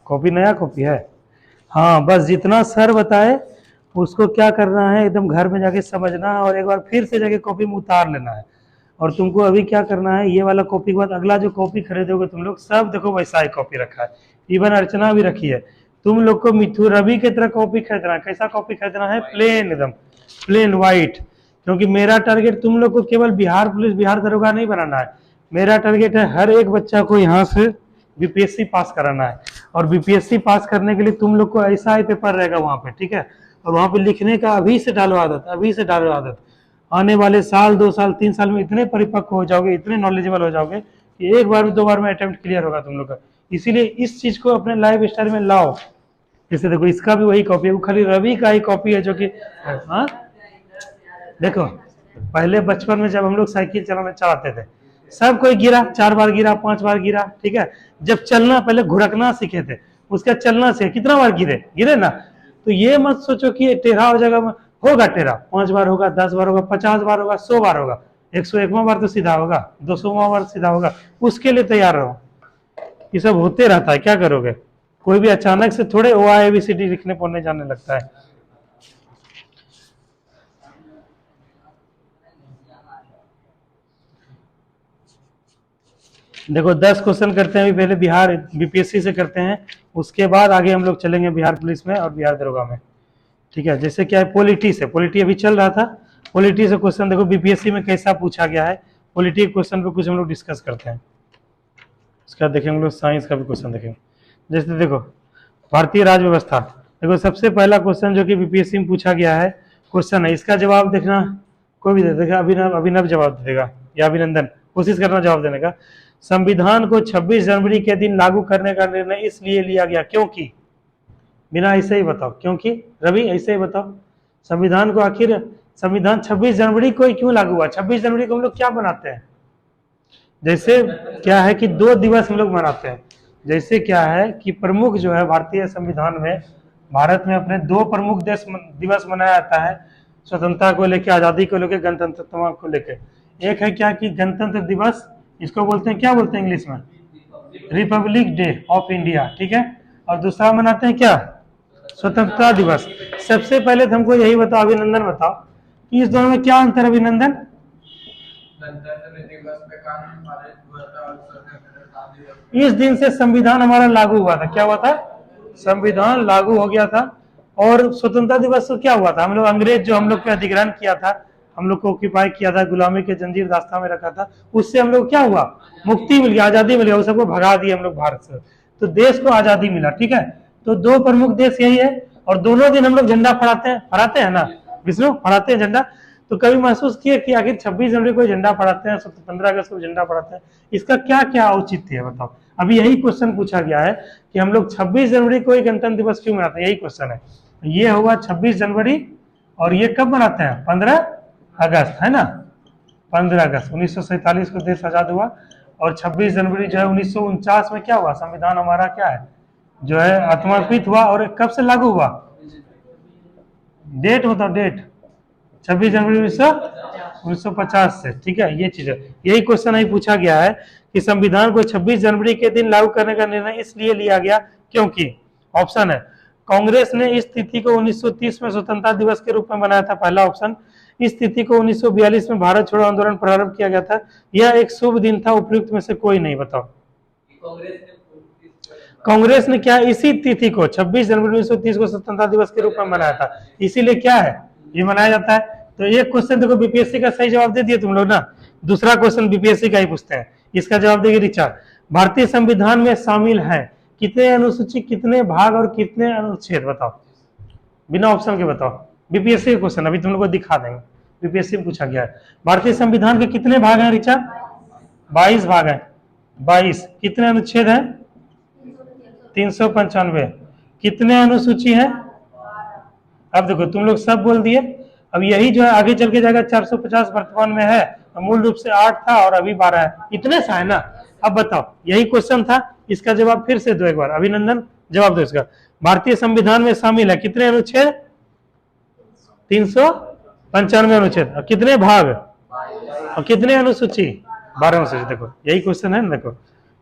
Copy नया copy है। हाँ, बस जितना सर बताए उसको क्या करना है, एकदम घर में जाके समझना है और एक बार फिर से जाके कॉपी में उतार लेना है। और तुमको अभी क्या करना है, ये वाला कॉपी के बाद अगला जो कॉपी खरीदोगे तुम लोग, सब देखो वैसा ही कॉपी रखा है, इवन अर्चना भी रखी है। तुम लोग को मिथु रवि की तरह कॉपी खरीदना है। कैसा कॉपी खरीदना है? प्लेन, एकदम प्लेन व्हाइट। क्योंकि मेरा टारगेट तुम लोग को केवल बिहार पुलिस, बिहार दरोगा नहीं बनाना है। मेरा टारगेट है हर एक बच्चा को यहाँ से बीपीएससी पास कराना है। और बीपीएससी पास करने के लिए तुम लोग को ऐसा ही पेपर रहेगा वहाँ पे, ठीक है। और वहाँ पे लिखने का अभी से डालो आदत, अभी से डालो आदत। आने वाले साल, 2 साल, 3 साल में इतने परिपक्व हो जाओगे, इतने नॉलेजेबल हो जाओगे कि एक बार में 2 बार में अटेम्प्ट क्लियर होगा तुम लोग का। इसीलिए इस चीज को अपने लाइफ स्टाइल में लाओ। जैसे देखो, इसका भी वही कॉपी है, वो खाली रवि का ही कॉपी है जो कि, हाँ देखो, पहले बचपन में जब हम लोग साइकिल चलाना चाहते थे, सब कोई गिरा, 4 बार गिरा, 5 बार गिरा, ठीक है। जब चलना, पहले घुड़कना सीखे थे, उसका चलना सीखे, कितना बार गिरे गिरे ना। तो ये मत सोचो कि ये टेढ़ा हो जाएगा, होगा टेढ़ा, 5 बार होगा, 10 बार होगा, 50 बार होगा, 100 बार होगा, 101वां बार तो सीधा होगा, 200वां बार सीधा होगा। उसके लिए तैयार रहो, ये सब होते रहता है, क्या करोगे। कोई भी अचानक से थोड़े OIABCD लिखने पढ़ने जाने लगता है। देखो 10 क्वेश्चन करते हैं अभी, पहले बिहार बीपीएससी से करते हैं, उसके बाद आगे हम लोग चलेंगे बिहार पुलिस में और बिहार दरोगा में, ठीक है। जैसे क्या है, पॉलिटी से, पॉलिटी अभी चल रहा था, पॉलिटी से क्वेश्चन देखो बीपीएससी में कैसा पूछा गया है। पॉलिटी क्वेश्चन पे कुछ हम लोग डिस्कस करते हैं। उसका देखेंगे हम लोग साइंस का भी क्वेश्चन देखेंगे। जैसे देखो, भारतीय राज्य व्यवस्था, देखो सबसे पहला क्वेश्चन जो कि बीपीएससी में पूछा गया है क्वेश्चन है, इसका जवाब देखना, कोई भी दे देगा, अभिनव, अभिनव जवाब देगा या अभिनंदन, कोशिश करना जवाब देने का। संविधान को 26 जनवरी के दिन लागू करने का निर्णय इसलिए लिया गया क्योंकि, बिना ऐसे ही बताओ, क्योंकि रवि ऐसे ही बताओ, संविधान को आखिर, संविधान 26 जनवरी को ही क्यों लागू हुआ? 26 जनवरी को हम लोग क्या मनाते हैं? जैसे क्या है कि 2 दिवस हम लोग मनाते हैं। जैसे क्या है कि प्रमुख जो है भारतीय संविधान में, भारत में अपने 2 प्रमुख दिवस मनाया जाता है, स्वतंत्रता को लेकर, आजादी को लेकर, गणतंत्रता को लेकर। एक है क्या कि गणतंत्र दिवस, इसको बोलते हैं, क्या बोलते हैं इंग्लिश में? रिपब्लिक डे ऑफ इंडिया, ठीक है। और दूसरा मनाते हैं क्या? स्वतंत्रता दिवस। सबसे पहले तो हमको यही बताओ, अभिनंदन बताओ कि इस दोनों में क्या अंतर है अभिनंदन? इस दिन से संविधान हमारा लागू हुआ था। क्या हुआ था? संविधान लागू हो गया था। और स्वतंत्रता दिवस तो क्या हुआ था? हम लोग, अंग्रेज जो हम लोग पे अधिग्रहण किया था, हम लोग को ऑक्यूपाई किया था, गुलामी के जंजीर दास्ता में रखा था, उससे हम लोग क्या हुआ? मुक्ति मिल गया, आजादी मिल गया, उस सबको भगा दिए हम लोग भारत से, तो देश को आजादी मिला, ठीक है। तो 2 प्रमुख देश यही है। और दोनों दिन हम लोग झंडा फहराते हैं ना विष्णु, फहराते हैं झंडा। तो कभी महसूस किए कि आखिर 26 जनवरी को झंडा फहराते हैं, 15 अगस्त को झंडा फहराते हैं, इसका क्या क्या औचित्य है बताओ। अभी यही क्वेश्चन पूछा गया है कि हम लोग 26 जनवरी को ही गणतंत्र दिवस क्यों मनाते हैं, यही क्वेश्चन है। ये होगा 26 जनवरी, और ये कब मनाते हैं? 15 अगस्त, है ना। 15 अगस्त 1947 को देश आजाद हुआ। और 26 जनवरी जो है 1949 में क्या हुआ? संविधान हमारा क्या है, जो है आत्मार्पित हुआ। और कब से लागू हुआ? डेट बताओ, डेट। 26 जनवरी 1950 से, ठीक है। ये चीज है, यही क्वेश्चन ही पूछा गया है कि संविधान को 26 जनवरी के दिन लागू करने का निर्णय इसलिए लिया गया क्योंकि, ऑप्शन है, कांग्रेस ने इस तिथि को 1930 में स्वतंत्रता दिवस के रूप में बनाया था, पहला ऑप्शन। इस तिथि को 1942 में भारत छोड़ो आंदोलन प्रारंभ किया गया था, यह एक शुभ दिन था, उपयुक्त में से कोई नहीं, बताओ। कांग्रेस ने क्या, इसी तिथि को 26 जनवरी 1930 को स्वतंत्रता दिवस के रूप में मनाया था, इसीलिए क्या है, ये मनाया जाता है। तो एक क्वेश्चन देखो बीपीएससी का सही जवाब दे दिए तुम लोग ना। दूसरा क्वेश्चन बीपीएससी का ही पूछते हैं, इसका जवाब देगी रिचा। भारतीय संविधान में शामिल है कितने अनुसूची, कितने भाग और कितने अनुच्छेद, बताओ, बिना ऑप्शन के बताओ। बीपीएससी का क्वेश्चन अभी तुम लोग को दिखा देंगे, बीपीएससी में पूछा गया है। भारतीय संविधान के कितने भाग हैं रिचा? 22 भाग हैं। 22। कितने अनुच्छेद हैं? 395। कितने अनुसूची है? अब देखो तुम लोग सब बोल दिए। अब यही जो है आगे चल के जाएगा 450 वर्तमान में है, मूल रूप से 8 था और अभी 12 है, इतने सा है ना। अब बताओ, यही क्वेश्चन था, इसका जवाब फिर से दो एक बार, अभिनंदन जवाब दो इसका। भारतीय संविधान में शामिल है कितने अनुच्छेद? 395 अनुच्छेद। और कितने भाग और कितने अनुसूची? 12 अनुसूची। देखो यही क्वेश्चन है ना, देखो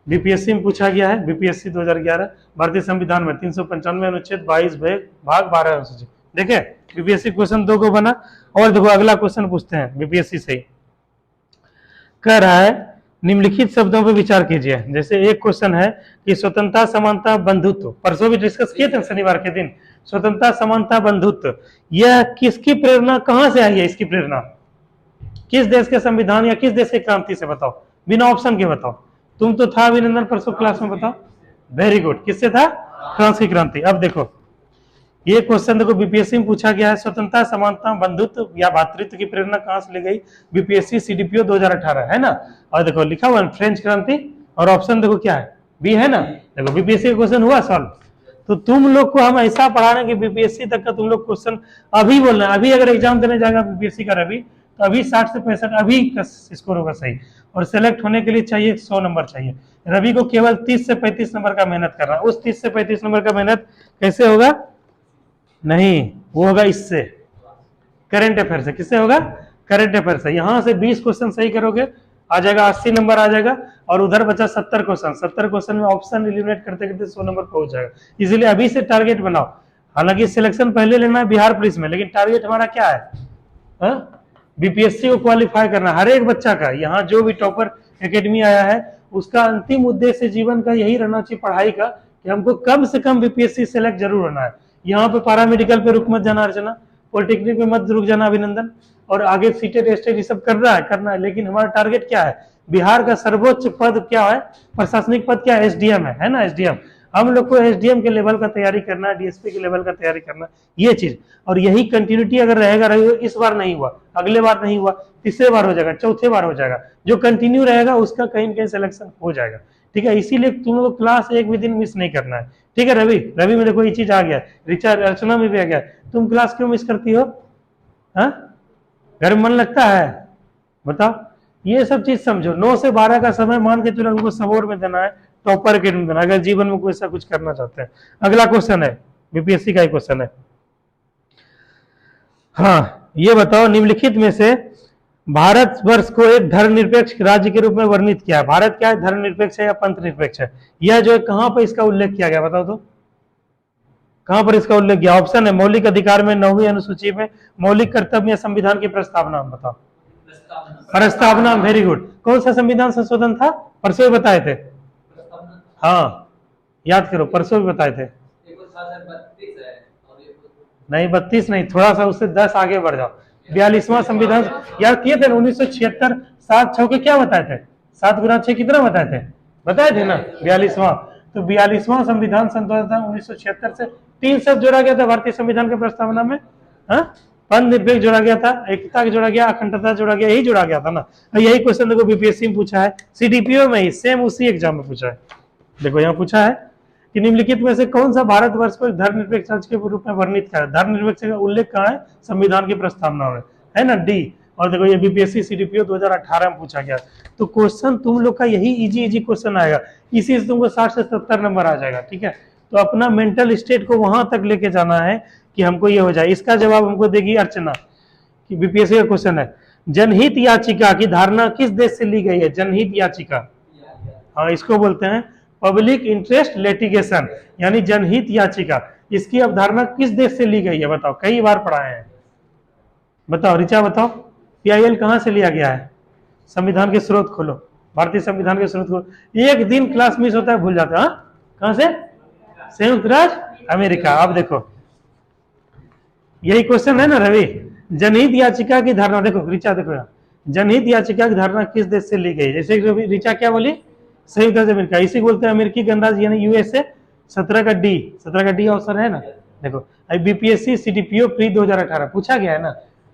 बीपीएससी में पूछा गया है, बीपीएससी 2011 भारतीय संविधान में 395 अनुच्छेद 22 भाग 12 अनुसूचित। देखे बीपीएससी क्वेश्चन 2 को बना। और देखो अगला क्वेश्चन पूछते हैं बीपीएससी से कह रहा है निम्नलिखित शब्दों पर विचार कीजिए। जैसे एक क्वेश्चन है कि स्वतंत्रता समानता बंधुत्व, परसों भी डिस्कस किए थे शनिवार के दिन, स्वतंत्रता समानता बंधुत्व यह किसकी प्रेरणा, कहां से आई है, इसकी प्रेरणा किस देश के संविधान या किस देश की क्रांति से, बताओ बिना ऑप्शन के बताओ। तुम तो था अभिनंदन परसों क्लास में, बताओ। वेरी गुड, किससे था, फ्रांस की क्रांति। अब देखो ये क्वेश्चन देखो बीपीएससी में पूछा गया है, स्वतंत्रता समानता बंधुत्व या भातृत्व की प्रेरणा कहां से ली गई, बीपीएससी सीडीपीओ 2018 है ना। और देखो लिखा हुआ फ्रेंच क्रांति, और ऑप्शन देखो क्या है, बी है ना। देखो बीपीएससी का क्वेश्चन हुआ सॉल्व। तो तुम लोग को हम ऐसा पढ़ा रहे हैं कि बीपीएससी तक का तुम लोग क्वेश्चन अभी बोलना, अभी अगर एग्जाम देने जाएगा बीपीएससी का रवि, तो अभी 60 से 65 अभी का स्कोर होगा सही। और सेलेक्ट होने के लिए चाहिए 100 नंबर चाहिए। रवि को केवल 30 से 35 नंबर का मेहनत करना। उस 30 से 35 नंबर का मेहनत कैसे होगा, नहीं वो होगा इससे, करंट अफेयर से। किससे होगा, करंट अफेयर से। यहां से 20 क्वेश्चन सही करोगे आ जाएगा 80 नंबर आ जाएगा, और उधर बचा 70 क्वेश्चन। 70 क्वेश्चन में ऑप्शन एलिमिनेट करते करते 100 नंबर पहुंच जाएगा। इसीलिए अभी से टारगेट बनाओ। हालांकि सिलेक्शन पहले लेना है बिहार पुलिस में, लेकिन टारगेट हमारा क्या है, बीपीएससी को क्वालिफाई करना। हर एक बच्चा का, यहाँ जो भी टॉपर एकेडमी आया है उसका अंतिम उद्देश्य जीवन का यही रहना चाहिए पढ़ाई का, कि हमको कम से कम बीपीएससी सेलेक्ट जरूर होना है। यहाँ पे पैरामेडिकल पे रुक मत जाना अर्चना, पॉलिटेक्निक पे मत रुक जाना अभिनंदन, और आगे सीटेट एस्टेट ये सब करना है। लेकिन हमारा टारगेट क्या है, बिहार का सर्वोच्च पद क्या है, प्रशासनिक पद क्या है, एसडीएम है ना, एसडीएम। हम लोग को एसडीएम के लेवल का तैयारी करना है, डीएसपी के लेवल का तैयारी करना, ये चीज। और यही कंटिन्यूटी अगर रहेगा, इस बार नहीं हुआ, अगले बार नहीं हुआ, तीसरे बार हो जाएगा, चौथे बार हो जाएगा, जो कंटिन्यू रहेगा उसका कहीं न कहीं सिलेक्शन हो जाएगा। ठीक है, इसीलिए तुम लोग क्लास एक भी दिन मिस नहीं करना है। ठीक है रवि में देखो ये चीज आ गया, रिचा अर्चना में भी आ गया। तुम क्लास क्यों मिस करती हो, घर में मन लगता है, बताओ। ये सब चीज समझो। 9 से 12 का समय मान के चलो हमको सबोर में देना है, टॉपर के देना, अगर जीवन में कोई ऐसा कुछ करना चाहते हैं। अगला क्वेश्चन है बीपीएससी का ही क्वेश्चन है। हाँ ये बताओ निम्नलिखित में से भारत वर्ष को एक धर्मनिरपेक्ष राज्य के रूप में वर्णित किया है। भारत क्या है, धर्मनिरपेक्ष है या पंथ निरपेक्ष है, यह जो है कहां पर इसका उल्लेख किया गया, बताओ तो कहां पर इसका उल्लेख किया। ऑप्शन है मौलिक अधिकार में, 9वीं अनुसूची में, मौलिक कर्तव्य या संविधान की प्रस्तावना में, बताओ। प्रस्तावना, वेरी गुड। कौन सा संविधान संशोधन था, परसों भी बताए थे, हाँ याद करो, परसों भी बताए थे। नहीं 32 नहीं, थोड़ा सा उससे 10 आगे बढ़ जाओ। 42वां संविधान याद किए थे 1976, 7 के क्या बताए थे, 7 गुना 6 कितना बताए थे ना, 42वां। तो 42वां संविधान संशोधन था 1976 से। 3 शब्द जोड़ा गया था भारतीय संविधान की प्रस्तावना में, पंथ निरपेक्ष जोड़ा गया था, एकता जोड़ा गया, अखंडता जोड़ा गया, यही जोड़ा गया था ना। यही क्वेश्चन देखो बीपीएससी में पूछा है, सीडीपीओ में ही सेम उसी एग्जाम में पूछा है। देखो यहाँ पूछा है कि निम्नलिखित में से कौन सा भारतवर्ष को धर्मनिरपेक्ष राज्य के रूप में वर्णित किया है। धर्मनिरपेक्ष का उल्लेख कहाँ है, संविधान की प्रस्तावना में, है ना, डी। और देखो ये बीपीएससी सीडीपीओ 2018 में पूछा गया। तो क्वेश्चन तुम लोग का यही इजी क्वेश्चन आएगा, इसी से तुमको 60 से 70 नंबर आ जाएगा। ठीक है, तो अपना मेंटल स्टेट को वहां तक लेके जाना है कि हमको ये हो जाए। इसका जवाब हमको देगी अर्चना, कि बीपीएससी का क्वेश्चन है जनहित याचिका की धारणा किस देश से ली गई है। जनहित याचिका, हाँ इसको बोलते हैं पब्लिक इंटरेस्ट लिटिगेशन, यानी जनहित याचिका। इसकी अवधारणा किस देश से ली गई है, बताओ, कई बार पढ़ाए हैं, बताओ रिचा बताओ। पीआईएल कहां से लिया गया है, संविधान के स्रोत खोलो, भारतीय संविधान के स्रोत खोलो। एक दिन क्लास मिस होता है भूल जाता है, कहां से, संयुक्त राज्य अमेरिका। अब देखो यही क्वेश्चन है ना रवि, जनहित याचिका की धारणा, देखो रिचा देखो यहाँ, जनहित याचिका की धारणा किस देश से ली गई। जैसे रिचा क्या बोली, संयुक्त राज्य अमेरिका, इसी बोलते हैं अमेरिकी गणराज्य यानी यूएसए। 17 का डी ऑप्शन है ना। देखो बीपीएससी सीडीपीओ प्री 2018 पूछा गया है ना।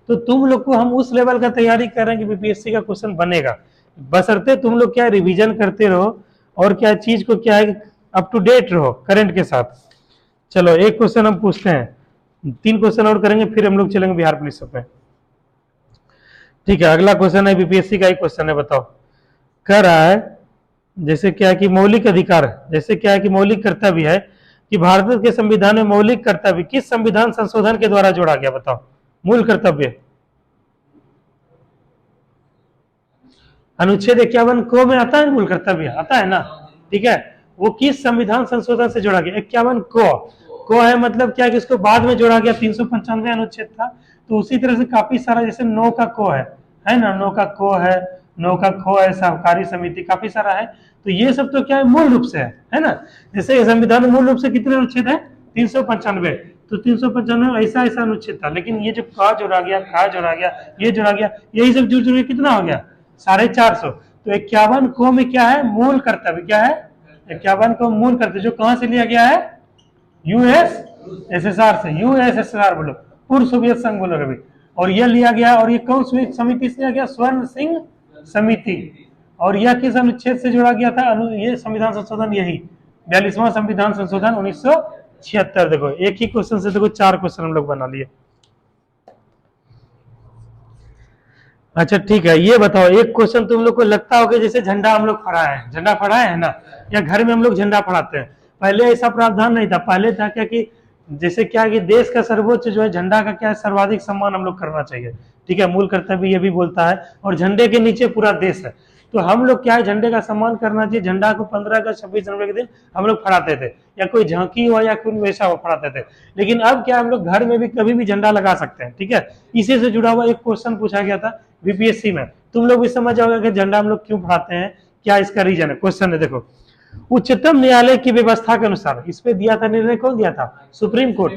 तो तुम लोग को हम उस लेवल का तैयारी कर रहे हैं कि बीपीएससी का क्वेश्चन बनेगा, बशर्ते तुम लोग क्या रिवीजन करते रहो, और क्या चीज को क्या है अप टू डेट रहो करंट के साथ। चलो एक क्वेश्चन हम पूछते हैं, 3 क्वेश्चन और करेंगे, फिर हम लोग चलेंगे बिहार पुलिस पे। ठीक है, अगला क्वेश्चन है बीपीएससी का ही क्वेश्चन है, बताओ। कह रहा है जैसे क्या है कि मौलिक अधिकार, जैसे क्या है कि मौलिक कर्तव्य है कि भारत के संविधान में मौलिक कर्तव्य किस संविधान संशोधन के द्वारा जोड़ा गया, बताओ। मूल कर्तव्य अनुच्छेद 51 को में आता है, मूल कर्तव्य आता है ना। ठीक है, वो किस संविधान संशोधन से जोड़ा गया? 51 को है मतलब क्या कि इसको बाद में जोड़ा गया, 395 अनुच्छेद था। तो उसी तरह से काफी सारा, जैसे 9 का को है ना, 9 का को है, 9 का खो है, सहकारी समिति, काफी सारा है। तो ये सब तो क्या है, मूल रूप से है ना। जैसे संविधान में मूल रूप से कितने अनुच्छेद है? 395। तो 395 ऐसा ऐसा अनुच्छेद था, लेकिन ये जो का जोड़ा गया, खा जोड़ा गया, ये जोड़ा गया, यही सब जुड़ जुड़ के कितना हो गया? 450। तो 51 को में क्या है? मूल कर्तव्य। क्या है? 51 को मूल कर्तव्य, जो कहां से लिया गया है? यूएसएसआर से। यूएसएसआर बोलो, पूर्व सोवियत संघ बोलो रवि। और यह लिया गया, और ये कौन सी समिति से लिया गया? स्वर्ण सिंह समिति। और यह किस अनुच्छेद से जोड़ा गया था? ये संविधान संशोधन, यही 42वां संविधान संशोधन 1976। देखो एक ही क्वेश्चन से देखो 4 क्वेश्चन हम लोग बना लिए। अच्छा ठीक है, ये बताओ, एक क्वेश्चन तुम लोग को लगता होगा जैसे झंडा हम लोग फहराए हैं, झंडा फहराए है ना, या घर में हम लोग झंडा फहराते हैं। पहले ऐसा प्रावधान नहीं था। पहले था क्या कि जैसे क्या कि देश का सर्वोच्च जो है झंडा का क्या है, सर्वाधिक सम्मान हम लोग करना चाहिए, ठीक है, मूल कर्तव्य ये भी बोलता है। और झंडे के नीचे पूरा देश है, तो हम लोग क्या है, झंडे का सम्मान करना चाहिए। झंडा को 15 अगस्त 26 जनवरी के दिन हम लोग फहराते थे, या कोई झांकी हो या कोई वैसा हो फहराते थे। लेकिन अब क्या, हम लोग घर में भी कभी भी झंडा लगा सकते हैं, ठीक है। इसी से जुड़ा हुआ एक क्वेश्चन पूछा गया था बीपीएससी में, तुम लोग भी समझ जाओगे कि झंडा हम लोग क्यों फहराते हैं, क्या इसका रीजन है। क्वेश्चन है देखो, उच्चतम न्यायालय की व्यवस्था के अनुसार, इस पे दिया था निर्णय, कौन दिया था? सुप्रीम कोर्ट,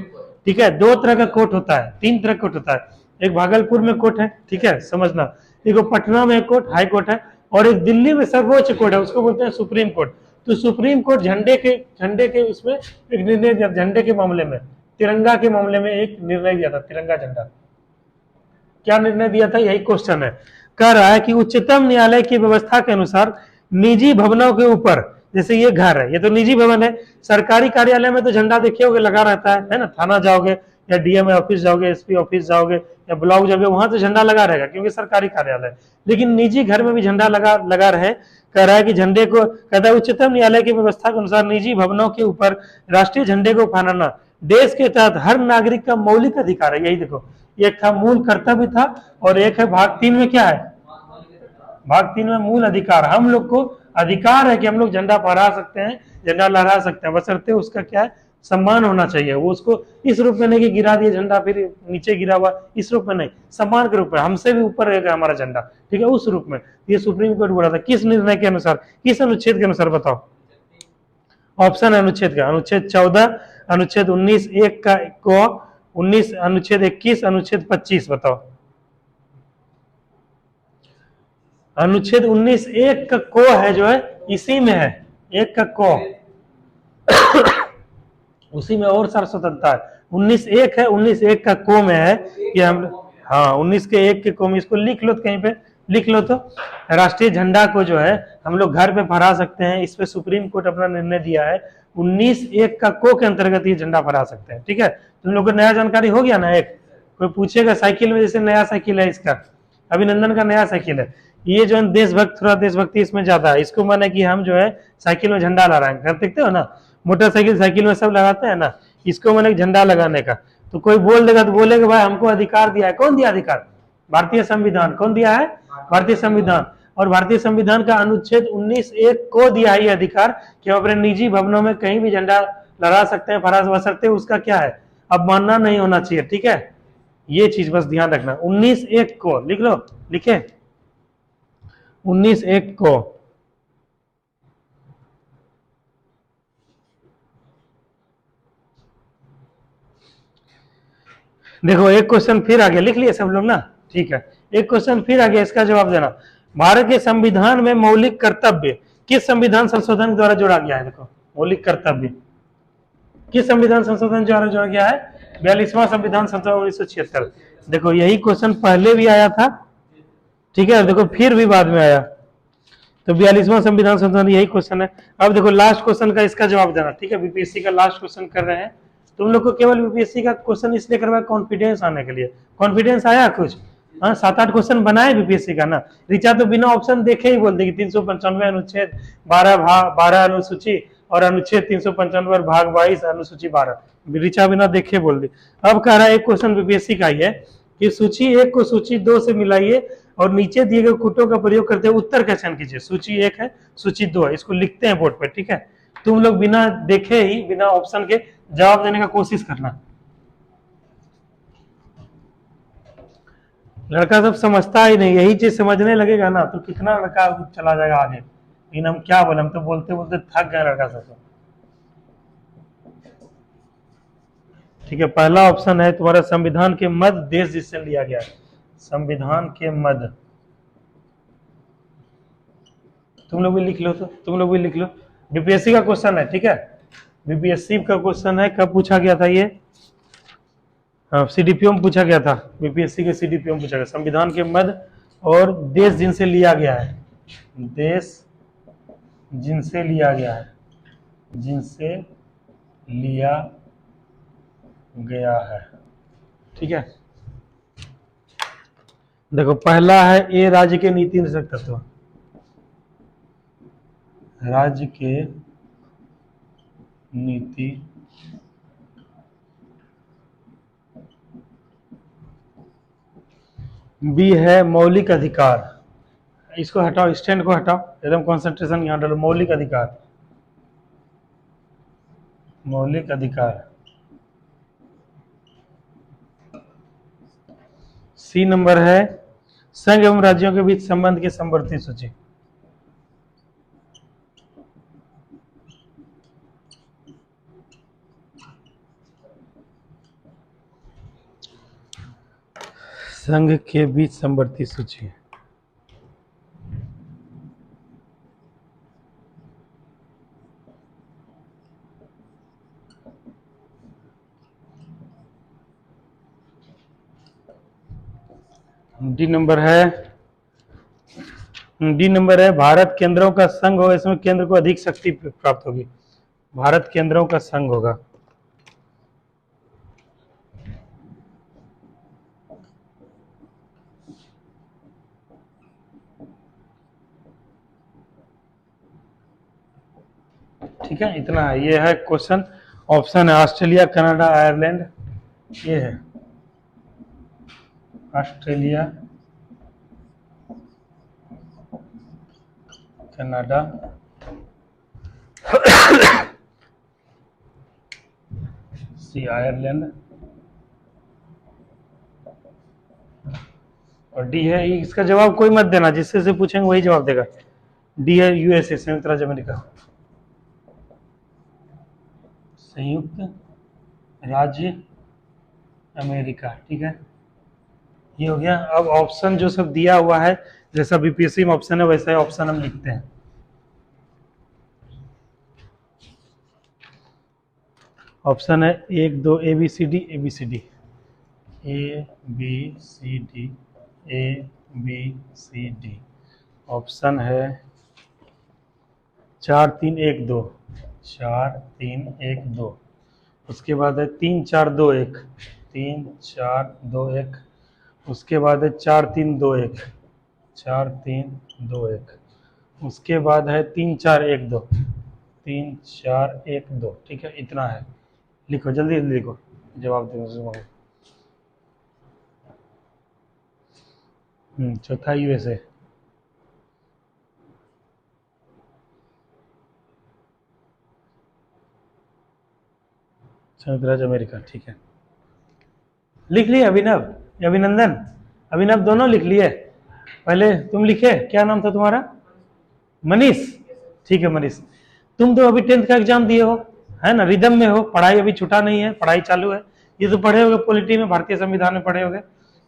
ठीक है। 2 तरह का कोर्ट होता है, 3 तरह का कोर्ट होता है। एक भागलपुर में कोर्ट है, ठीक है, समझना। एक पटना में कोर्ट, हाई कोर्ट है, और एक दिल्ली में सर्वोच्च कोर्ट है, उसको बोलते हैं सुप्रीम कोर्ट। तो सुप्रीम कोर्ट झंडे के उसमें एक निर्णय दिया, झंडे के मामले में, तिरंगा के मामले में एक निर्णय दिया था, तिरंगा झंडा। क्या निर्णय दिया था? यही क्वेश्चन है। कह रहा है कि उच्चतम न्यायालय की व्यवस्था के अनुसार निजी भवनों के ऊपर, जैसे ये घर है, ये तो निजी भवन है। सरकारी कार्यालय में तो झंडा देखे होगे लगा रहता है ना, थाना जाओगे या डीएम ऑफिस जाओगे, एसपी ऑफिस जाओगे या ब्लॉक जाओगे, वहां तो झंडा लगा रहेगा क्योंकि सरकारी कार्यालय। लेकिन निजी घर में भी झंडा लगा रहे। कह रहा है कि झंडे को, कहता है उच्चतम न्यायालय की व्यवस्था के अनुसार निजी भवनों के ऊपर राष्ट्रीय झंडे को फहराना देश के तहत हर नागरिक का मौलिक अधिकार है। यही देखो, एक था मूल कर्तव्य था, और एक है भाग 3 में क्या है? भाग 3 में मूल अधिकार। हम लोग को अधिकार है कि हम लोग झंडा फहरा सकते हैं, झंडा लहरा सकते हैं, बशर्ते उसका क्या है, सम्मान होना चाहिए। वो उसको इस रूप में नहीं कि गिरा दिए झंडा फिर नीचे गिरा हुआ, इस रूप में नहीं, सम्मान के रूप में, हमसे भी ऊपर रहेगा हमारा झंडा, ठीक है, उस रूप में। ये सुप्रीम कोर्ट बोला था। किस निर्णय के अनुसार, किस अनुच्छेद के अनुसार बताओ? ऑप्शन है अनुच्छेद का, अनुच्छेद 14, अनुच्छेद 19(1) का को, 19, अनुच्छेद 21, अनुच्छेद 25, बताओ। अनुच्छेद 19(1) का को है जो है, इसी में है, 1 का को उसी में और सार स्वतंत्रता है। 19(1) है, 19(1) का को में है कि हम, हाँ 19 के 1 के को में, इसको लिख लो, कहीं पे लिख लो। तो राष्ट्रीय झंडा को जो है हम लोग घर पे फहरा सकते हैं, इस पे सुप्रीम कोर्ट अपना निर्णय दिया है। 19(1) का को के अंतर्गत ये झंडा फहरा सकते हैं, ठीक है। तुम लोग को नया जानकारी हो गया ना। एक कोई पूछेगा साइकिल में, जैसे नया साइकिल है इसका, अभिनंदन का नया साइकिल है, ये जो है देशभक्त, थोड़ा देशभक्ति इसमें ज्यादा है। इसको माने कि हम जो है साइकिल में झंडा लगा रहे हैं, देखते हो ना, मोटरसाइकिल साइकिल में सब लगाते हैं ना, इसको माने झंडा लगाने का। तो कोई बोल देगा तो बोलेगा भाई हमको अधिकार दिया है। कौन दिया अधिकार? भारतीय संविधान। कौन दिया है? भारतीय संविधान। और भारतीय संविधान का अनुच्छेद 19(1) को दिया है ये अधिकार कि हम अपने निजी भवनों में कहीं भी झंडा लहरा सकते हैं, फहरा सकते हैं, उसका क्या है, अवमानना नहीं होना चाहिए, ठीक है। ये चीज बस ध्यान रखना। 19(1) को लिख लो, लिखे 19(1) को। देखो एक क्वेश्चन फिर आ गया, लिख लिए सब लोग ना, ठीक है। एक क्वेश्चन फिर आ गया, इसका जवाब देना। भारत के संविधान में मौलिक कर्तव्य किस संविधान संशोधन द्वारा जोड़ा गया है? देखो मौलिक कर्तव्य किस संविधान संशोधन द्वारा जोड़ा गया है? 42वां संविधान संशोधन 1976। देखो यही क्वेश्चन पहले भी आया था, ठीक है, देखो फिर भी बाद में आया। तो 42वां संविधान संशोधन यही क्वेश्चन है। अब देखो लास्ट क्वेश्चन का इसका जवाब देना, ठीक है। बीपीएससी का लास्ट क्वेश्चन कर रहे हैं। तुम लोग को केवल बीपीएससी का क्वेश्चन इसलिए करवाया कॉन्फिडेंस आने के लिए। कॉन्फिडेंस आया कुछ? हाँ 7-8 क्वेश्चन बनाए बीपीएससी का ना। ऋचा तो बिना ऑप्शन देखे ही बोल देगी 395 अनुच्छेद 12 अनुसूची और अनुच्छेद 395 भाग 22 अनुसूची 12, ऋचा बिना देखे बोल दी। अब कह रहा है एक क्वेश्चन बीपीएससी का ही है कि सूची 1 को सूची 2 से मिलाइए और नीचे दिए गए कुटों का प्रयोग करते हुए उत्तर का चयन कीजिए। सूची 1 है, सूची 2 है, इसको लिखते हैं बोर्ड पे, ठीक है। तुम लोग बिना देखे ही, बिना ऑप्शन के जवाब देने का कोशिश करना। लड़का सब समझता ही नहीं, यही चीज समझने लगेगा ना तो कितना लड़का चला जाएगा आगे। लेकिन हम क्या बोले, हम तो बोलते बोलते थक गए लड़का सब। ठीक है, पहला ऑप्शन है तुम्हारा संविधान के मद देश जिससे लिया गया है। संविधान के मद, तुम लोग भी लिख लो, तो तुम लोग भी लिख लो। बीपीएससी का क्वेश्चन है, ठीक है, बीपीएससी का क्वेश्चन है। कब पूछा गया था ये? सीडीपीओ में पूछा गया था, बीपीएससी के सीडीपीओ में पूछा गया। संविधान के मद और देश जिनसे लिया गया है, देश जिनसे लिया गया है, जिनसे लिया गया है, ठीक है। देखो पहला है ए, राज्य के नीति निषेध तत्व, राज्य के नीति बी है मौलिक अधिकार, इसको हटाओ, स्टैंड को हटाओ, एकदम कंसंट्रेशन यहां डालो। मौलिक अधिकार, मौलिक अधिकार। सी नंबर है संघ एवं राज्यों के बीच संबंध की समवर्ती सूची, संघ के बीच समवर्ती सूची। डी नंबर है भारत केंद्रों का संघ होगा, इसमें केंद्र को अधिक शक्ति प्राप्त होगी। भारत केंद्रों का संघ होगा। ठीक है, इतना है, ये है क्वेश्चन। ऑप्शन है ऑस्ट्रेलिया, कनाडा, आयरलैंड, ये है ऑस्ट्रेलिया, कनाडा, सी आयरलैंड, और डी है, इसका जवाब कोई मत देना, जिससे से पूछेंगे वही जवाब देगा। डी है यूएसए, संयुक्त राज्य अमेरिका, संयुक्त राज्य अमेरिका, ठीक है, ये हो गया। अब ऑप्शन जो सब दिया हुआ है, जैसा बीपीएससी में ऑप्शन है वैसा ही ऑप्शन हम लिखते हैं। ऑप्शन है 1 2 A B C D, A B C D, A B C D, A B C D. Option है 4 3 1 2, 4 3 1 2। उसके बाद है 3 4 2 1, 3 4 2 1। उसके बाद है 4 3 2 1, 4 3 2 1। उसके बाद है 3 4 1 2, 3 4 1 2, ठीक है, इतना है। लिखो जल्दी जल्दी लिखो, जवाब दो। चौथा यूएसए, संयुक्त राज्य अमेरिका, ठीक है। लिख लिए अभिनव, अभिनंदन, अभिनव दोनों लिख लिए। पहले तुम लिखे, क्या नाम था तुम्हारा? मनीष, ठीक है मनीष। तुम तो अभी 10th का एग्जाम दिए हो, है ना, रिदम में हो, पढ़ाई अभी छूटा नहीं है, पढ़ाई चालू है। ये तो पढ़े होगे, पॉलिटी में, भारतीय संविधान में पढ़े होगे।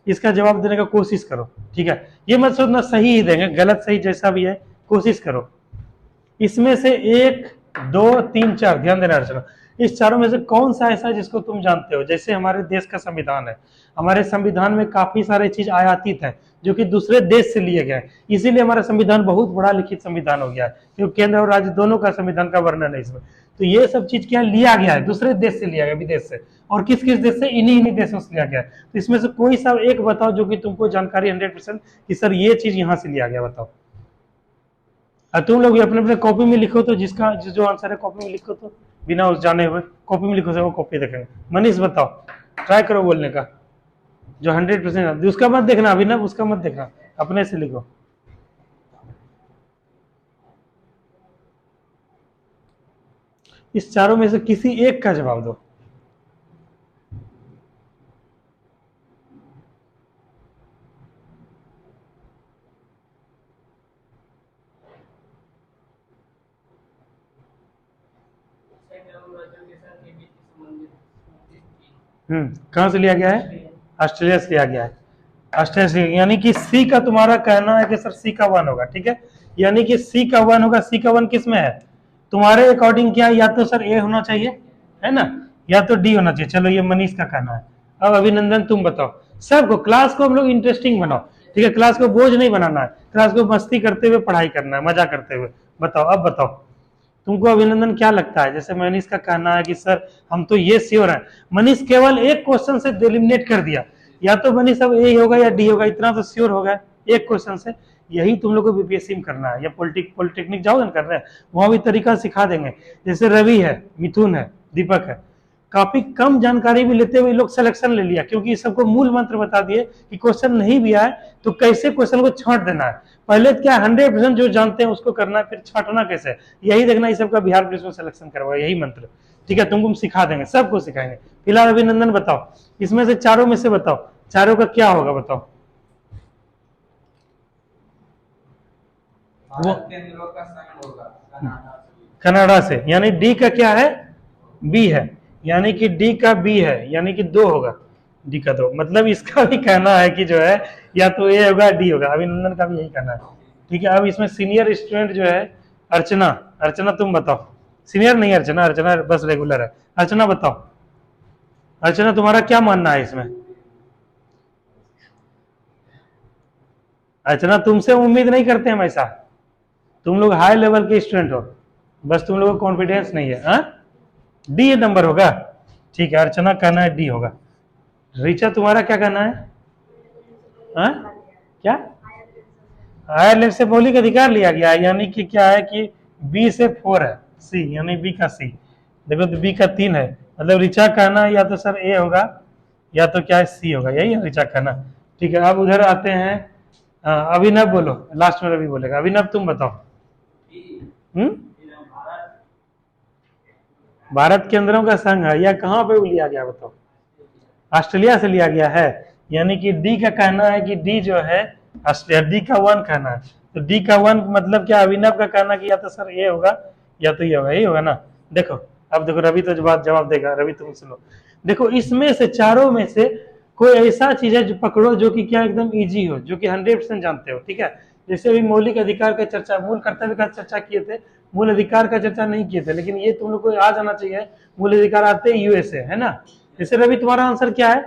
इसका जवाब देने का कोशिश करो, ठीक है। ये मत सोचना सही ही देंगे, गलत सही जैसा भी है कोशिश करो। इसमें से 1 2 3 4 ध्यान देना अर्चना, इस चारों में से कौन सा ऐसा है जिसको तुम जानते हो? जैसे हमारे देश का संविधान है, हमारे संविधान में काफी सारे चीज आयातित है जो कि दूसरे देश से लिए गए, इसीलिए हमारा संविधान बहुत बड़ा लिखित संविधान हो गया है, क्योंकि केंद्र और राज्य दोनों का संविधान का वर्णन है इसमें। तो ये सब चीज क्या लिया गया है, दूसरे देश से लिया गया, विदेश से। और किस किस देश से? इन्हीं देशों से लिया गया है। तो इसमें से कोई सा एक बताओ जो कि तुमको जानकारी 100% कि सर ये चीज यहाँ से लिया गया, बताओ। तुम लोग अपने अपने कॉपी में लिखो, तो जिसका जो आंसर है कॉपी में लिखो, तो बिना उस जाने हुए कॉपी में लिखो से वो कॉपी देखेंगे। मनीष बताओ, ट्राई करो बोलने का। जो 100% उसका मत देखना अभी ना, उसका मत देखना, अपने से लिखो। इस चारों में से किसी एक का जवाब दो। कहां से लिया गया है? ऑस्ट्रेलिया से लिया गया है। ऑस्ट्रेलिया से, यानी कि सी का तुम्हारा कहना है कि सर सी का 1 होगा, ठीक है, यानी कि सी का 1 होगा। सी का 1 किस में है तुम्हारे अकॉर्डिंग? क्या या तो सर ए होना चाहिए, है ना, या तो डी होना चाहिए। चलो ये मनीष का कहना है। अब अभिनंदन तुम बताओ। सबको, क्लास को हम लोग इंटरेस्टिंग बनाओ, ठीक है, क्लास को बोझ नहीं बनाना है, क्लास को मस्ती करते हुए पढ़ाई करना है, मजा करते हुए। बताओ, अब बताओ तुमको अभिनंदन क्या लगता है? जैसे मनीष का कहना है कि सर हम तो ये श्योर है। मनीष केवल एक क्वेश्चन से डिलिमिनेट कर दिया, या तो मनीष अब ए होगा या डी होगा, इतना तो श्योर होगा एक क्वेश्चन से। यही तुम लोग को बीपीएससी में करना है, या पॉलिटेक्निक जाओगे ना करना है, वहां भी तरीका सिखा देंगे। जैसे रवि है, मिथुन है, दीपक है, काफी कम जानकारी भी लेते हुए लोग सिलेक्शन ले लिया, क्योंकि सबको मूल मंत्र बता दिए कि क्वेश्चन नहीं भी आए तो कैसे क्वेश्चन को छांट देना है। पहले क्या 100% जो जानते हैं उसको करना है, फिर छांटना कैसे, यही देखना। इस सबका बिहार पुलिस में सिलेक्शन करवाओ, यही मंत्र, ठीक है, तुमको सिखा देंगे, सबको सिखाएंगे। फिलहाल अभिनंदन बताओ, इसमें से चारों में से बताओ, चारों का क्या होगा बताओ। वो कनाडा से, यानी डी का क्या है? बी है, यानी कि डी का बी है, यानी कि 2 होगा, डी का 2। मतलब इसका भी कहना है कि जो है या तो ए होगा डी होगा। अभिनंदन का भी यही कहना है, ठीक है। अब इसमें सीनियर स्टूडेंट जो है अर्चना, अर्चना तुम बताओ। सीनियर नहीं अर्चना, अर्चना बस रेगुलर है। अर्चना बताओ, अर्चना तुम्हारा क्या मानना है इसमें? अर्चना तुमसे उम्मीद नहीं करते हम ऐसा, तुम लोग हाई लेवल के स्टूडेंट हो, बस तुम लोगों को कॉन्फिडेंस नहीं है। डी नंबर होगा, ठीक है, अर्चना कहना है डी होगा। रिचा तुम्हारा क्या कहना है? क्या? आयरलैंड से मौलिक अधिकार लिया गया है, यानी कि क्या है कि बी से 4 है, सी, यानी बी का सी। देखो तो बी का 3 है, मतलब रिचा कहना है या तो सर ए होगा या तो क्या है सी होगा, यही है रिचा कहना, ठीक है। अब उधर आते हैं, अभिनव बोलो, लास्ट में रवि बोलेगा। अभिनव तुम बताओ। भारत केंद्रों का संघ है, या कहाँ पे लिया गया बताओ? ऑस्ट्रेलिया से लिया गया है, यानी कि डी का कहना है कि डी जो है डी का 1 कहना है। तो डी का 1 मतलब क्या? अभिनव का कहना कि या तो सर ए होगा या तो ये होगा, यही होगा ना। देखो अब देखो, रवि तो जवाब देगा। रवि तुम सुनो, देखो इसमें से चारों में से कोई ऐसा चीज है जो पकड़ो जो कि क्या एकदम इजी हो, जो कि 100% जानते हो, ठीक है। जैसे अभी मौलिक अधिकार का चर्चा, मूल कर्तव्य का चर्चा किए थे, मूल अधिकार का चर्चा नहीं किए थे, लेकिन ये तुम लोग को आ जाना चाहिए। मूल अधिकार आते हैं यूएसए, है ना। जैसे रवि तुम्हारा आंसर क्या है?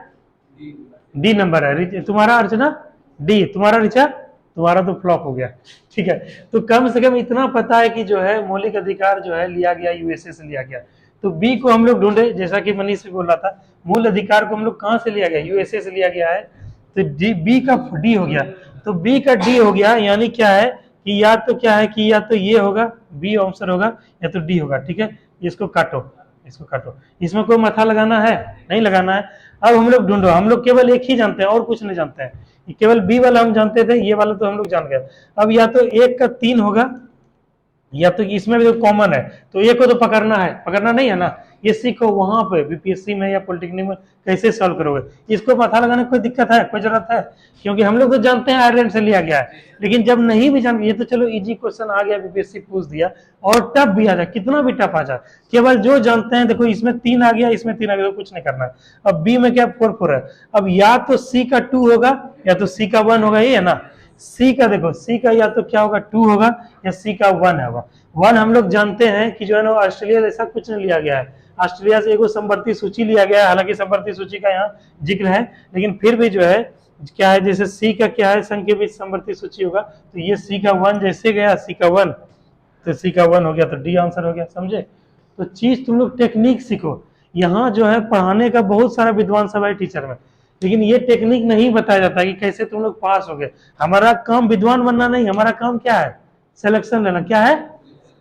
डी नंबर है। तुम्हारा अर्चना डी, तुम्हारा रिचा, तुम्हारा तो फ्लॉप हो गया, ठीक है। तो कम से कम इतना पता है कि जो है मौलिक अधिकार जो है लिया गया यूएसए से लिया गया। तो बी को हम लोग ढूंढे, जैसा कि मनीष भी बोल रहा था, मूल अधिकार को हम लोग कहां से लिया गया? यूएसए से लिया गया है। तो डी, बी का डी हो गया, तो बी का डी हो गया, यानी क्या है कि या तो क्या है कि या तो ये होगा, बी आंसर होगा, या तो डी होगा, ठीक है। इसको काटो, इसको काटो, इसमें कोई माथा लगाना है नहीं लगाना है। अब हम लोग ढूंढो, हम लोग केवल एक ही जानते हैं और कुछ नहीं जानते हैं, केवल बी वाला हम जानते थे, ये वाला तो हम लोग जान गए। अब या तो 1 का 3 होगा, या तो इसमें भी तो कॉमन है, तो एक को तो पकड़ना है, पकड़ना नहीं है ना, ये सीखो वहां पे बीपीएससी में या पॉलिटेक्निक में कैसे सॉल्व करोगे। इसको माथा लगाने की कोई दिक्कत है, कोई जरूरत है? क्योंकि हम लोग तो जानते हैं आयरलैंड से लिया गया है, लेकिन जब नहीं भी जान, ये तो चलो इजी क्वेश्चन आ गया, बीपीएससी पूछ दिया, और टफ भी आ जाए, कितना भी टफ आ जाए, केवल जो जानते हैं। देखो इसमें 3 आ गया, इसमें 3 आ गया, तो कुछ नहीं करना है। अब बी में क्या 4 है, अब या तो सी का 2 होगा या तो सी का 1 होगा, ये है ना। सी का देखो, सी का या तो क्या होगा 2 होगा या सी का 1 होगा। 1 हम लोग जानते हैं कि जो है ना ऑस्ट्रेलिया जैसा कुछ नहीं लिया गया है, ऑस्ट्रेलिया से एक संवर्ती सूची लिया गया है, हालांकि संवर्ती सूची का यहाँ जिक्र है, लेकिन फिर भी जो है क्या है, जैसे सी का क्या है, संघ के बीच संवर्ती सूची होगा, तो ये सी का 1 जैसे गया, सी का 1 तो सी का 1 हो गया, तो डी आंसर हो गया, समझे। तो चीज तुम लोग टेक्निक सीखो। यहाँ जो है पढ़ाने का बहुत सारा विद्वान सब है टीचर में, लेकिन ये टेक्निक नहीं बताया जाता कि कैसे तुम लोग पास हो गए। हमारा काम विद्वान बनना नहीं, हमारा काम क्या है? सिलेक्शन लेना। क्या है?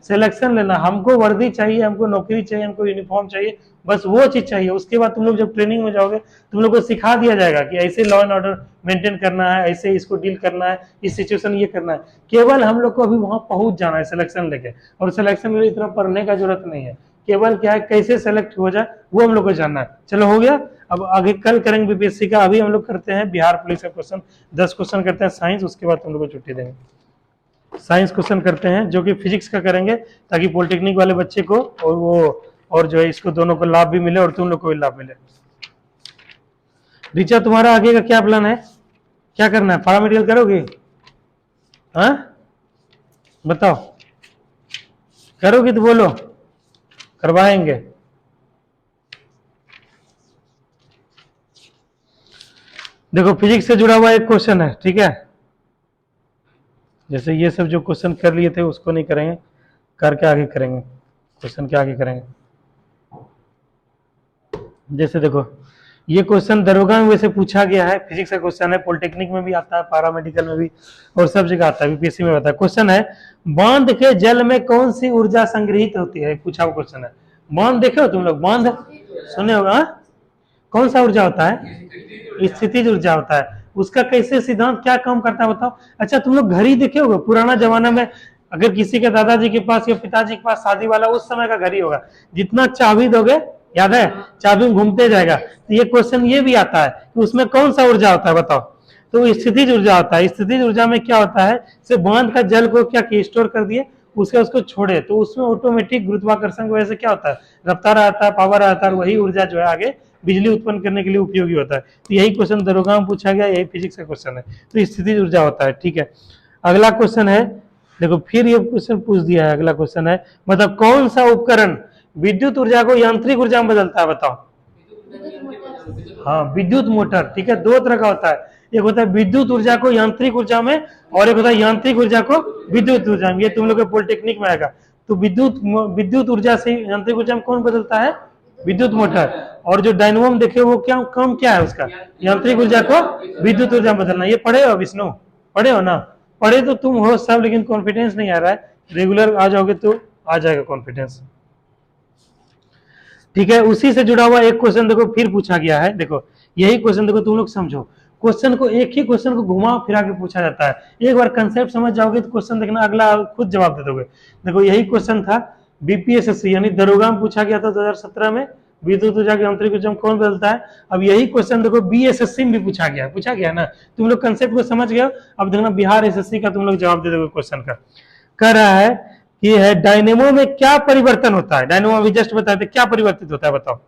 सिलेक्शन लेना, हमको वर्दी चाहिए, हमको नौकरी चाहिए, हमको यूनिफॉर्म चाहिए, बस वो चीज चाहिए। उसके बाद तुम लोग जब ट्रेनिंग में जाओगे तुम लोग को सिखा दिया जाएगा कि ऐसे लॉ एंड ऑर्डर मेंटेन करना है, ऐसे इसको डील करना है, इस सिचुएशन ये करना है। केवल हम लोग को अभी वहां पहुंच जाना है सिलेक्शन लेके, और सिलेक्शन में इतना पढ़ने का जरूरत नहीं है, केवल क्या है कैसे सेलेक्ट हो जाए वो हम लोग को जानना है। चलो हो गया, अब आगे कल करेंगे बीपीएससी का। अभी हम लोग करते हैं बिहार पुलिस का क्वेश्चन, 10 क्वेश्चन करते हैं साइंस, उसके बाद तुम लोग को छुट्टी देंगे। साइंस क्वेश्चन करते हैं जो कि फिजिक्स का करेंगे, ताकि पॉलिटेक्निक वाले बच्चे को और वो और जो है इसको दोनों को लाभ भी मिले और तुम लोग को भी लाभ मिले। रिचा, तुम्हारा आगे का क्या प्लान है, क्या करना है, पैरामेडिकल करोगे? हाँ बताओ, करोगे तो बोलो, करवाएंगे। देखो फिजिक्स से जुड़ा हुआ एक क्वेश्चन है, ठीक है, जैसे ये सब जो क्वेश्चन कर लिए थे उसको नहीं करेंगे, करके आगे करेंगे, क्वेश्चन के आगे करेंगे। जैसे देखो ये क्वेश्चन दरोगा में वैसे पूछा गया है, फिजिक्स का क्वेश्चन है, पॉलिटेक्निक में भी आता है, पैरामेडिकल में भी और सब जगह आता है, बीपीएससी में आता है। क्वेश्चन है बांध के जल में कौन सी ऊर्जा संग्रहित होती है, पूछा हुआ क्वेश्चन है। बांध देखे हो तुम लोग, बांध सुने होगा, कौन सा ऊर्जा होता है, स्थितिज ऊर्जा होता है। उसका कैसे सिद्धांत क्या काम करता है बताओ। अच्छा तुम लोग घड़ी देखे होगा, पुराना जमाना में अगर किसी के दादाजी के पास या पिताजी के पास शादी वाला उस समय का घड़ी होगा, जितना चाबी दोगे, याद है, चाबी घूमते जाएगा। तो ये क्वेश्चन ये भी आता है कि उसमें कौन सा ऊर्जा होता है बताओ, तो स्थितिज ऊर्जा होता है। स्थितिज ऊर्जा में क्या होता है, सिर्फ बांध का जल को क्या स्टोर कर दिए, उसको छोड़े तो उसमें ऑटोमेटिक गुरुत्वाकर्षण की वजह से क्या होता है, रफ्तार आता है, पावर आता है, वही ऊर्जा जो है आगे बिजली उत्पन्न करने के लिए उपयोगी होता है। तो यही क्वेश्चन दरोगा में पूछा गया, यही फिजिक्स का क्वेश्चन है, तो स्थितिज ऊर्जा होता है। ठीक है, अगला क्वेश्चन है, देखो फिर ये क्वेश्चन पूछ दिया है। अगला क्वेश्चन है मतलब कौन सा उपकरण विद्युत ऊर्जा को यांत्रिक ऊर्जा में बदलता है बताओ। हाँ विद्युत मोटर, ठीक है, दो तरह का होता है, एक होता है विद्युत ऊर्जा को यांत्रिक ऊर्जा में, और एक होता है यांत्रिक ऊर्जा को विद्युत ऊर्जा में। ये तुम लोग के पॉलिटेक्निक में आएगा। तो विद्युत ऊर्जा से यांत्रिक ऊर्जा में कौन बदलता है, विद्युत मोटर। और जो डायनमो में देखे वो क्या काम क्या है उसका, यांत्रिक ऊर्जा को विद्युत ऊर्जा में बदलना। ये पढ़े हो विष्णु, पढ़े हो ना, पढ़े तो तुम हो सब, लेकिन कॉन्फिडेंस नहीं आ रहा है। रेगुलर आ जाओगे तो आ जाएगा कॉन्फिडेंस। ठीक है, उसी से जुड़ा हुआ एक क्वेश्चन देखो फिर पूछा गया है। देखो यही क्वेश्चन देखो, तुम लोग समझो, क्वेश्चन को एक ही क्वेश्चन को घुमा फिरा के पूछा जाता है। एक बार कंसेप्ट समझ जाओगे तो क्वेश्चन देखना, अगला खुद जवाब दे दोगे। देखो यही क्वेश्चन था बीपीएससी यानी दरोगा में पूछा गया था 2017 में, विद्युत ऊर्जा के यांत्रिक ऊर्जा में कौन बदलता है। अब यही क्वेश्चन देखो बीएसएससी में भी पूछा गया ना, तुम लोग कंसेप्ट को समझ गए। अब देखना बिहार एसएससी का तुम लोग जवाब दे दोगे क्वेश्चन का। कह रहा है कि है डायनेमो में क्या परिवर्तन होता है, डायनेमो अभी जस्ट बताए थे, क्या परिवर्तित होता है बताओ।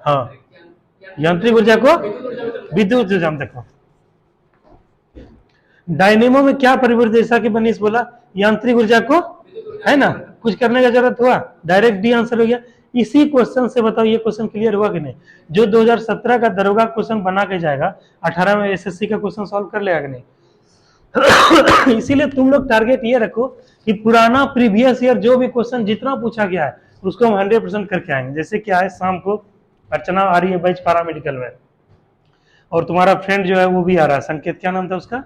हाँ यांत्रिक ऊर्जा को विद्युत ऊर्जा में। देखो डायनेमो में क्या परिवर्तन, जैसा कि मनीष बोला यांत्रिक ऊर्जा को, है ना, कुछ करने का जरूरत हुआ, डायरेक्ट डी आंसर हो गया। इसी क्वेश्चन से बताओ ये क्वेश्चन क्लियर हुआ कि नहीं। जो 2017 का दरोगा क्वेश्चन बना के जाएगा 18 में एसएससी का क्वेश्चन सॉल्व कर लेगा कि नहीं। इसीलिए तुम लोग टारगेट ये रखो कि पुराना प्रीवियस ईयर जो भी क्वेश्चन जितना पूछा गया है उसको हम 100% करके आएंगे। जैसे क्या है, शाम को अर्चना आ रही है बैच पैरामेडिकल में, और तुम्हारा फ्रेंड जो है वो भी आ रहा है, संकेत क्या नाम था उसका,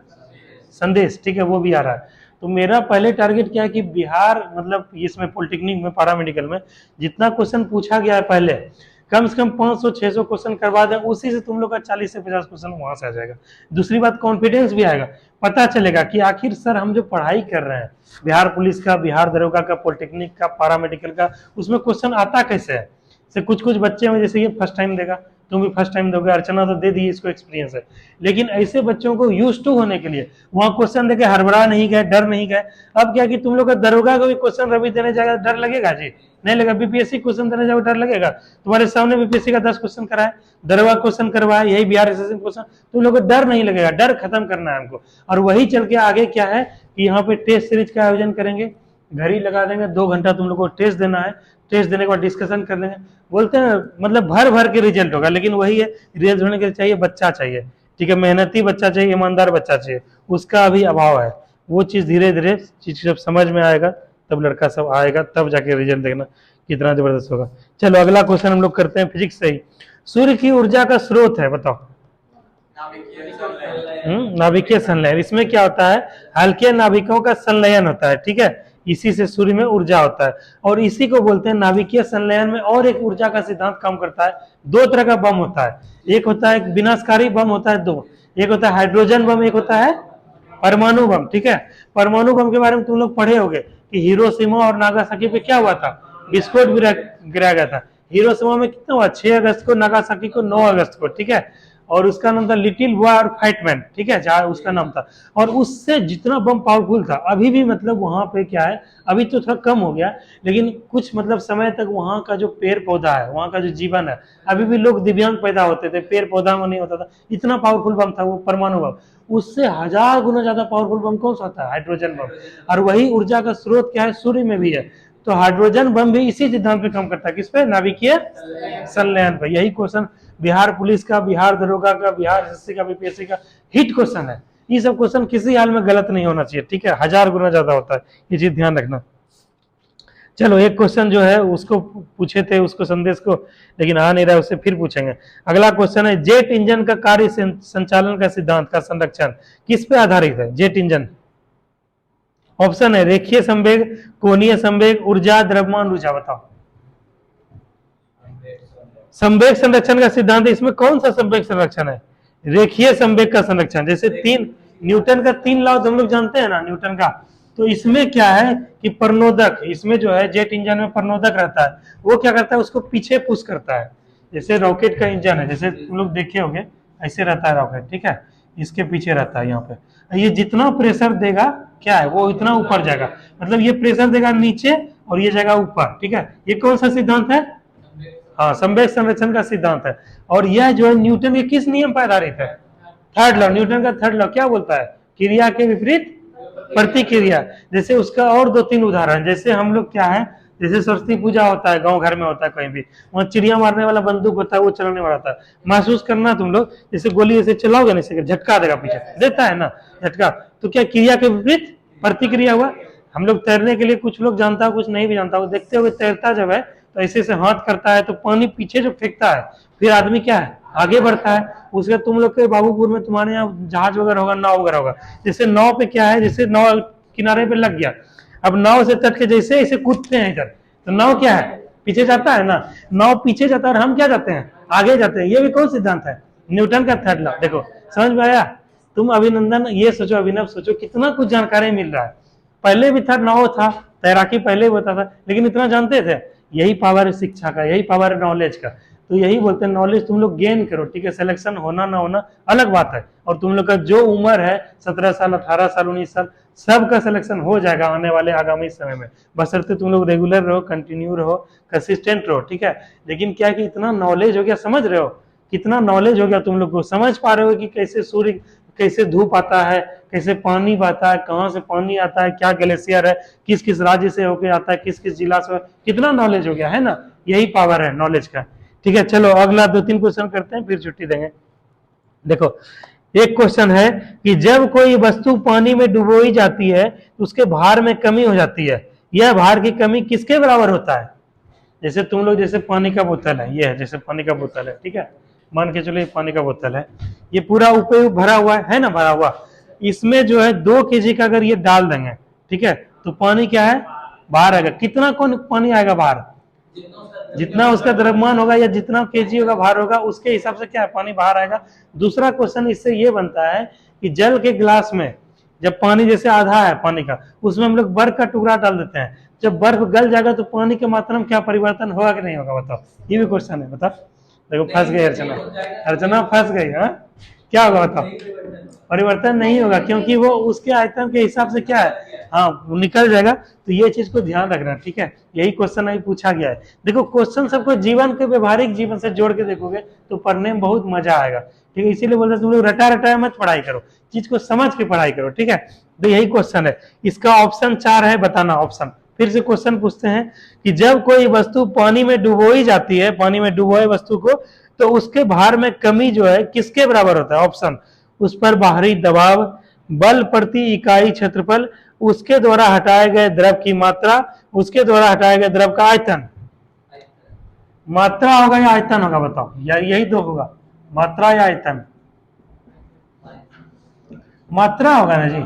संदेश, ठीक है, वो भी आ रहा है। तो मेरा पहले टारगेट क्या है कि बिहार मतलब इसमें पॉलिटेक्निक में पैरामेडिकल में जितना क्वेश्चन पूछा गया है पहले कम से कम 500-600 क्वेश्चन करवा दें, उसी से तुम लोग का 40 से 50 क्वेश्चन वहां से आ जाएगा। दूसरी बात कॉन्फिडेंस भी आएगा, पता चलेगा कि आखिर सर हम जो पढ़ाई कर रहे हैं बिहार पुलिस का, बिहार दरोगा का, पॉलिटेक्निक का, पैरामेडिकल का, उसमें क्वेश्चन आता कैसे है। से कुछ बच्चे में जैसे ये फर्स्ट टाइम देगा, तुम भी फर्स्ट टाइम दोगे, अर्चना तो दे दी, इसको एक्सपीरियंस है। लेकिन ऐसे बच्चों को यूज टू होने के लिए वहां क्वेश्चन देके हड़बड़ा नहीं गए, डर नहीं गए। अब क्या कि तुम लोग का दरोगा को भी क्वेश्चन रवि देने जाएगा, डर लगेगा जी, नहीं लगेगा। बीपीएससी क्वेश्चन देने जाओ डर लगेगा, तुम्हारे सामने बीपीएससी का 10 क्वेश्चन कराए, दरोगा क्वेश्चन करवाए, यही बिहार एसएससी क्वेश्चन, तुम लोग को डर नहीं लगेगा। डर खत्म करना है हमको। और वही चल के आगे क्या है कि यहाँ पे टेस्ट सीरीज का आयोजन करेंगे, घड़ी लगा देंगे, 2 घंटा तुम लोग को टेस्ट देना है, टेस्ट देने के बाद डिस्कशन कर लेंगे। बोलते हैं मतलब भर के रिजल्ट होगा, लेकिन वही है रिजल्ट होने के लिए चाहिए बच्चा चाहिए, ठीक है, मेहनती बच्चा चाहिए, ईमानदार बच्चा चाहिए, उसका अभी अभाव है। वो चीज धीरे धीरे चीज जब समझ में आएगा तब लड़का सब आएगा, तब जाके रिजल्ट देखना कितना जबरदस्त होगा। चलो अगला क्वेश्चन हम लोग करते हैं फिजिक्स से ही। सूर्य की ऊर्जा का स्रोत है बताओ। नाभिकीय संलयन। इसमें क्या होता है, हल्के नाभिकों का संलयन होता है, ठीक है, इसी से सूर्य में ऊर्जा होता है, और इसी को बोलते हैं नाभिकीय संलयन में और एक ऊर्जा का सिद्धांत काम करता है। दो तरह का बम होता है, एक होता है विनाशकारी बम होता है दो, एक होता है हाइड्रोजन बम, एक होता है परमाणु बम। ठीक है, परमाणु बम के बारे में तुम लोग पढ़े होंगे कि हिरोशिमा और नागासाकी पे क्या हुआ था, विस्फोट गिराया गया था। हिरोशिमा में कितना हुआ, 6 अगस्त को, नागासाकी को 9 अगस्त को। ठीक है, और उसका नाम था लिटिल वॉर फाइटमैन। ठीक है, जहाँ उसका नाम था। और उससे जितना बम पावरफुल था, अभी भी मतलब वहां पे क्या है, अभी तो थोड़ा कम हो गया, लेकिन कुछ मतलब समय तक वहां का जो पेड़ पौधा है, वहां का जो जीवन है, अभी भी लोग दिव्यांग पैदा होते थे, पेड़ पौधा में नहीं होता था, इतना पावरफुल बम था वो परमाणु बम। उससे 1000 गुना ज्यादा पावरफुल बम कौन सा था, हाइड्रोजन बम। और वही ऊर्जा का स्रोत क्या है, सूर्य में भी है। तो हाइड्रोजन बम भी इसी सिद्धांत पे काम करता है, किस पे, नाभिकीय संलयन पे। यही क्वेश्चन बिहार पुलिस का, बिहार दरोगा का, बिहार एसएससी का, बीपीएससी का हिट क्वेश्चन है। ये सब क्वेश्चन किसी हाल में गलत नहीं होना चाहिए। ठीक है, 1000 गुना ज्यादा होता है, ये चीज ध्यान रखना। चलो एक क्वेश्चन जो है उसको पूछे थे, उसको संदेश को, लेकिन आ नहीं रहा, उससे फिर पूछेंगे। अगला क्वेश्चन है, जेट इंजन का कार्य संचालन का सिद्धांत का संरक्षण किस पे आधारित है, जेट इंजन। ऑप्शन है रेखीय संवेग, कोणीय संवेग, ऊर्जा, द्रव्यमान ऊर्जा। बताओ। संवेग संरक्षण का सिद्धांत, इसमें कौन सा संवेग संरक्षण है, रेखीय संवेग का संरक्षण। जैसे न्यूटन का 3 लॉ हम लोग जानते हैं ना, न्यूटन का। तो इसमें क्या है कि प्रणोदक, इसमें जो है जेट इंजन में प्रणोदक रहता है, वो क्या करता है, उसको पीछे पुश करता है। जैसे रॉकेट का इंजन है, जैसे तुम लोग देखे होंगे, ऐसे रहता है रॉकेट। ठीक है, इसके पीछे रहता है यहाँ पे, ये जितना प्रेशर देगा क्या है, वो इतना ऊपर जाएगा। मतलब ये प्रेशर देगा नीचे और ये जाएगा ऊपर। ठीक है, ये कौन सा सिद्धांत है, हाँ, संवेग संरक्षण का सिद्धांत है। और यह जो है न्यूटन के किस नियम पर आधारित है, थर्ड लॉ। न्यूटन का थर्ड लॉ क्या बोलता है, क्रिया के विपरीत प्रतिक्रिया। जैसे उसका और 2-3 उदाहरण, जैसे हम लोग क्या है, जैसे सरस्वती पूजा होता है, गांव घर में होता है, कहीं भी वहां चिड़िया मारने वाला बंदूक होता है, वो चलाने वाला होता है। महसूस करना तुम लोग, जैसे गोली ऐसे चलाओगे ना, झटका देगा, पीछे देता है ना झटका, तो क्या क्रिया के विपरीत प्रतिक्रिया हुआ। हम लोग तैरने के लिए, कुछ लोग जानता है, कुछ नहीं भी जानता, वो देखते हुए तैरता जब है तो ऐसे से हाथ करता है, तो पानी पीछे जो फेंकता है, फिर आदमी क्या है, आगे बढ़ता है। उसके तुम लोग के बाबूपुर में, तुम्हारे यहाँ जहाज वगैरह होगा, नाव वगैरह होगा। जैसे नाव पे क्या है, जैसे नाव किनारे पे लग गया, अब नाव से तट के जैसे ऐसे कूदते हैं इधर, तो नाव क्या है, पीछे जाता है ना, नाव पीछे जाता है और हम क्या जाते हैं, आगे जाते हैं। ये भी कौन सिद्धांत है, न्यूटन का थर्ड लॉ। देखो समझ में आया। तुम अभिनंदन ये सोचो, अभिनव सोचो, कितना कुछ जानकारी मिल रहा है। पहले भी था, नाव था, तैराकी पहले भी होता था, लेकिन इतना जानते थे। यही पावर है शिक्षा का, यही पावर है नॉलेज का। तो यही बोलते हैं, नॉलेज तुम लोग गेन करो। ठीक है, सिलेक्शन होना ना होना अलग बात है, और तुम लोग का जो उम्र है 17 साल, 18 साल, 19 साल, सबका सिलेक्शन हो जाएगा आने वाले आगामी समय में, बशर्ते तुम लोग रेगुलर रहो, कंटिन्यू रहो, कंसिस्टेंट रहो। ठीक है, लेकिन क्या कि इतना नॉलेज हो गया, समझ रहे हो, कितना नॉलेज हो गया तुम लोग को, समझ पा रहे हो कि कैसे सूर्य, कैसे धूप आता है, कैसे पानी बहता है, कहाँ से पानी आता है, क्या ग्लेशियर है, किस किस राज्य से होके आता है, किस किस जिला से, कितना नॉलेज हो गया है ना। यही पावर है नॉलेज का। ठीक है, चलो अगला 2-3 क्वेश्चन करते हैं, फिर छुट्टी देंगे। देखो एक क्वेश्चन है कि जब कोई वस्तु पानी में डुबोई जाती है तो उसके भार में कमी हो जाती है, यह भार की कमी किसके बराबर होता है। जैसे तुम लोग, जैसे पानी का बोतल है, ये है जैसे पानी का बोतल है। ठीक है, मान के चलो ये पानी का बोतल है, ये पूरा ऊपर भरा हुआ है ना, भरा हुआ। इसमें जो है 2 kg का अगर ये डाल देंगे, ठीक है, तो पानी क्या है, बाहर आएगा। कितना कौन पानी आएगा बाहर, जितना उसका द्रव्यमान होगा या जितना केजी होगा, भार होगा, उसके हिसाब से क्या है, पानी बाहर आएगा। दूसरा क्वेश्चन इससे ये बनता है कि जल के गिलास में जब पानी जैसे आधा है पानी का, उसमें हम लोग बर्फ का टुकड़ा डाल देते हैं, जब बर्फ गल जाएगा तो पानी की मात्रा में क्या परिवर्तन होगा कि नहीं होगा, बताओ। ये भी क्वेश्चन है, बताओ। देखो फंस गई अर्चना, अर्चना फंस गई। हाँ, क्या होगा बताओ, परिवर्तन नहीं होगा, क्योंकि वो उसके आयतन के हिसाब से क्या है, हाँ, वो निकल जाएगा। तो ये चीज को ध्यान रखना। ठीक है, यही क्वेश्चन अभी पूछा गया है। देखो क्वेश्चन सबको जीवन के, व्यवहारिक जीवन से जोड़ के देखोगे तो पढ़ने में बहुत मजा आएगा। ठीक है, इसीलिए बोलते तुम लोग रटा रटाया मत पढ़ाई करो, चीज को समझ के पढ़ाई करो। ठीक है, तो यही क्वेश्चन है। इसका ऑप्शन 4 है, बताना ऑप्शन। फिर से क्वेश्चन पूछते हैं कि जब कोई वस्तु पानी में डुबोई जाती है, पानी में डुबोए वस्तु को, तो उसके भार में कमी जो है किसके बराबर होता है। ऑप्शन, उस पर बाहरी दबाव, बल प्रति इकाई क्षेत्रफल, उसके द्वारा हटाए गए द्रव की मात्रा, उसके द्वारा हटाए गए द्रव का आयतन। मात्रा होगा या आयतन होगा, बताओ, या यही दो होगा, मात्रा या आयतन। मात्रा होगा ना जी,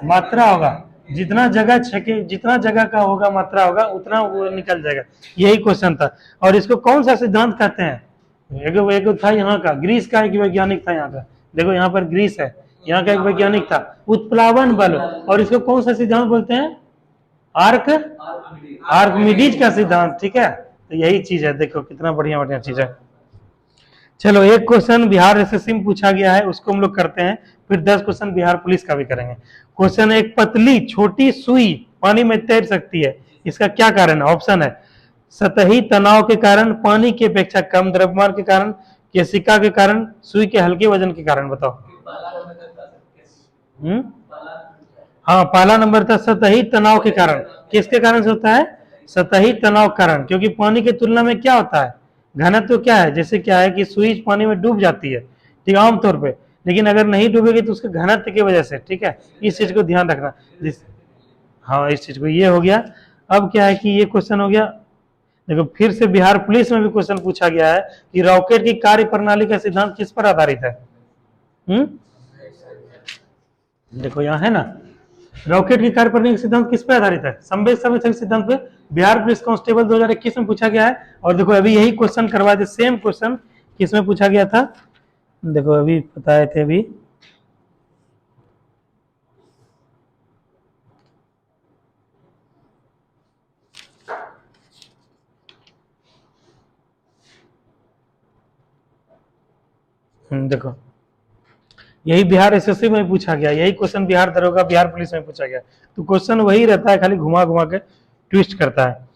मात्रा होगा। जितना जगह छके, जितना जगह का होगा मात्रा होगा उतना वो निकल जाएगा। यही क्वेश्चन था। और इसको कौन सा सिद्धांत कहते हैं? एक था यहाँ का, ग्रीस का एक वैज्ञानिक था यहाँ का, देखो यहाँ पर ग्रीस है, यहाँ का एक वैज्ञानिक था, उत्प्लावन बल। और इसको कौन सा सिद्धांत बोलते हैं? आर्किमिडीज का सिद्धांत। ठीक है, तो यही चीज है, देखो कितना बढ़िया बढ़िया चीज है। चलो एक क्वेश्चन बिहार एसएससी में पूछा गया है, उसको हम लोग करते हैं, फिर 10 क्वेश्चन बिहार पुलिस का भी करेंगे। क्वेश्चन, एक पतली छोटी सुई पानी में तैर सकती है, इसका क्या कारण है? ऑप्शन है सतही तनाव के कारण, पानी की अपेक्षा कम द्रव्यमान के कारण, केशिका के कारण, सुई के हल्के वजन के कारण। बताओ। हाँ, पहला नंबर था सतही तनाव के कारण। किसके कारण से होता है? सतही तनाव कारण, क्योंकि पानी की तुलना में क्या होता है, घनत्व तो क्या है, जैसे क्या है कि सुई पानी में डूब जाती है, ठीक है, आमतौर पे, लेकिन अगर नहीं डूबेगी तो उसके घनत्व की वजह से। ठीक है, इस चीज को ध्यान रखना। हाँ, इस चीज को, ये हो गया। अब क्या है कि ये क्वेश्चन हो गया। देखो फिर से बिहार पुलिस में भी क्वेश्चन पूछा गया है कि रॉकेट की कार्य प्रणाली का सिद्धांत किस पर आधारित है? देखो यहाँ है ना, रॉकेट की कार्य प्रणाली का सिद्धांत किस पर आधारित है? संवेग संवेक्षक सिद्धांत पे। बिहार पुलिस कांस्टेबल 2021 में पूछा गया है। और देखो अभी यही क्वेश्चन करवा दे, सेम क्वेश्चन किसमें पूछा गया था, देखो अभी बताए थे अभी, देखो यही बिहार एसएससी में पूछा गया, यही क्वेश्चन बिहार दरोगा बिहार पुलिस में पूछा गया। तो क्वेश्चन वही रहता है, खाली घुमा घुमा के ट्विस्ट करता है।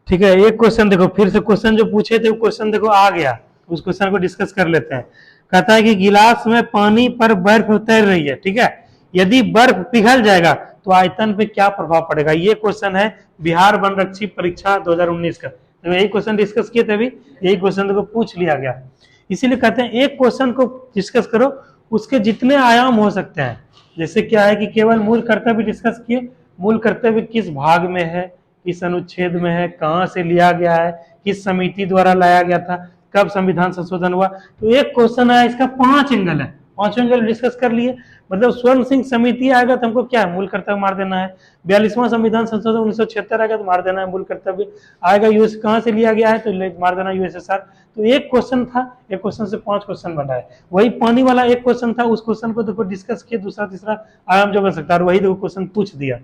ठीक है, एक क्वेश्चन देखो, फिर से क्वेश्चन जो पूछे थे वो क्वेश्चन देखो आ गया, उस क्वेश्चन को डिस्कस कर लेते हैं। कहता है कि गिलास में पानी पर बर्फ तैर रही है, ठीक है, यदि बर्फ पिघल जाएगा तो आयतन पे क्या प्रभाव पड़ेगा? ये क्वेश्चन है बिहार वन रक्षी परीक्षा 2019 का। तो यही क्वेश्चन डिस्कस किए थे अभी, यही क्वेश्चन देखो पूछ लिया गया। इसीलिए कहते हैं एक क्वेश्चन को डिस्कस करो, उसके जितने आयाम हो सकते हैं। जैसे क्या है कि केवल मूल कर्तव्य डिस्कस किए, मूल कर्तव्य किस भाग में है, किस अनुच्छेद में है, कहां से लिया गया है, किस समिति द्वारा लाया गया था, कब संविधान संशोधन हुआ। तो एक क्वेश्चन है, इसका 5 एंगल है, 5 एंगल डिस्कस कर लिए। मतलब स्वर्ण सिंह समिति आएगा तो हमको क्या है, मूल कर्तव्य मार देना है। 42वां संविधान संशोधन 1976 आएगा तो मार देना है मूल कर्तव्य। आएगा यूएस कहां से लिया गया है तो मार देना यूएसएसआर। तो एक क्वेश्चन था, एक क्वेश्चन से 5 क्वेश्चन बना है। वही पानी वाला एक क्वेश्चन था, उस क्वेश्चन को देखो डिस्कस किया, दूसरा तीसरा आयाम जो बन सकता है, और वही देखो क्वेश्चन पूछ दिया।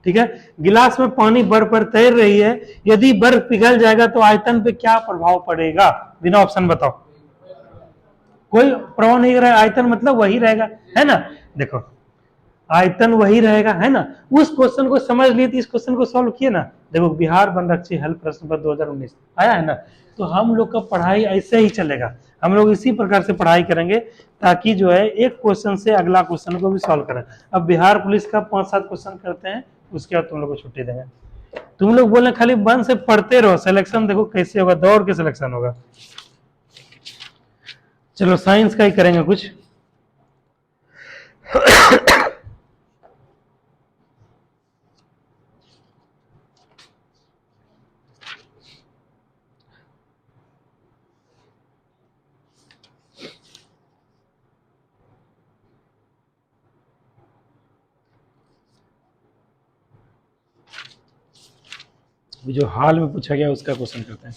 ठीक है, गिलास में पानी बर्फ पर तैर रही है, यदि बर्फ पिघल जाएगा तो आयतन पे क्या प्रभाव पड़ेगा? बिना ऑप्शन बताओ। कोई प्रभाव नहीं रहा, आयतन मतलब वही रहेगा, है ना। देखो आयतन वही रहेगा, है ना। उस क्वेश्चन को समझ लिए तो इस क्वेश्चन को सॉल्व किए ना। देखो बिहार वन रक्षी हल प्रश्न पत्र 2019 आया है ना। तो हम लोग का पढ़ाई ऐसे ही चलेगा, हम लोग इसी प्रकार से पढ़ाई करेंगे ताकि जो है एक क्वेश्चन से अगला क्वेश्चन को भी सॉल्व करें। अब बिहार पुलिस का 5-7 क्वेश्चन करते हैं, उसके बाद तुम लोग को छुट्टी देंगे। तुम लोग बोले खाली बंद से पढ़ते रहो, सिलेक्शन देखो कैसे होगा, दौड़ के सिलेक्शन होगा। चलो साइंस का ही करेंगे कुछ। जो हाल में पूछा गया उसका क्वेश्चन करते हैं।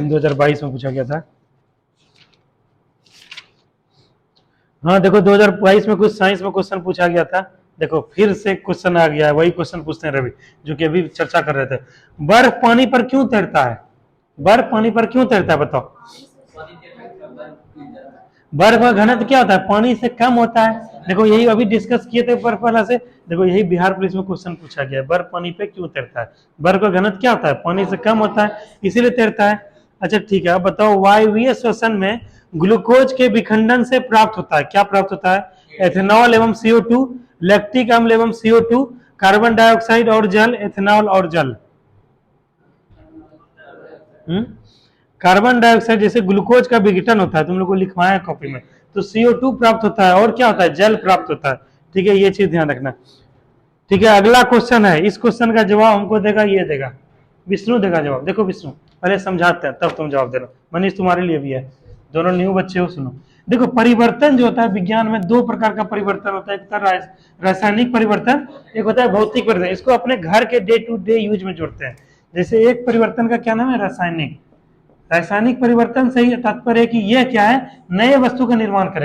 2022 में पूछा गया था। हाँ देखो 2022 में कुछ साइंस में क्वेश्चन पूछा गया था। देखो फिर से क्वेश्चन आ गया है, वही क्वेश्चन पूछते हैं रवि, जो कि अभी चर्चा कर रहे थे। बर्फ पानी पर क्यों तैरता है? बर्फ पानी पर क्यों तैरता है बताओ। बर्फ का घनत्व क्या होता है? पानी से कम होता है। देखो यही अभी डिस्कस किए थे बर्फ वाला से। देखो यही बिहार पुलिस में क्वेश्चन पूछा गया है, बर्फ पानी पे क्यों तैरता है? बर्फ का घनत्व क्या होता है? पानी से कम होता है, इसीलिए तैरता है। अच्छा ठीक है, अब बताओ वायवीय श्वसन में ग्लूकोज के विखंडन से प्राप्त होता है, क्या प्राप्त होता है? एथेनॉल एवं CO2, लैक्टिक अम्ल एवं CO2, कार्बन डाइऑक्साइड और जल, एथेनॉल और जल। कार्बन डाइऑक्साइड जैसे ग्लूकोज का विघटन होता है, तुम लोग को लिखवाया कॉपी में, तो CO2 प्राप्त होता है, और क्या होता है? जल प्राप्त होता है। ठीक है, ये चीज ध्यान रखना। ठीक है, अगला क्वेश्चन है, इस क्वेश्चन का जवाब हमको देगा, ये देगा विष्णु देगा जवाब। देखो विष्णु पहले समझाते हैं तब तुम जवाब देना। मनीष तुम्हारे लिए भी है, दोनों न्यू बच्चे हो, सुनो। देखो परिवर्तन जो होता है विज्ञान में दो प्रकार का परिवर्तन होता है, एक होता है रासायनिक परिवर्तन, एक होता है भौतिक परिवर्तन। इसको अपने घर के डे टू डे यूज में जोड़ते हैं। जैसे एक परिवर्तन का क्या नाम है, रासायनिक। रासायनिक परिवर्तन से ही तात्पर्य है कि यह क्या है, नए वस्तु का निर्माण करेगा।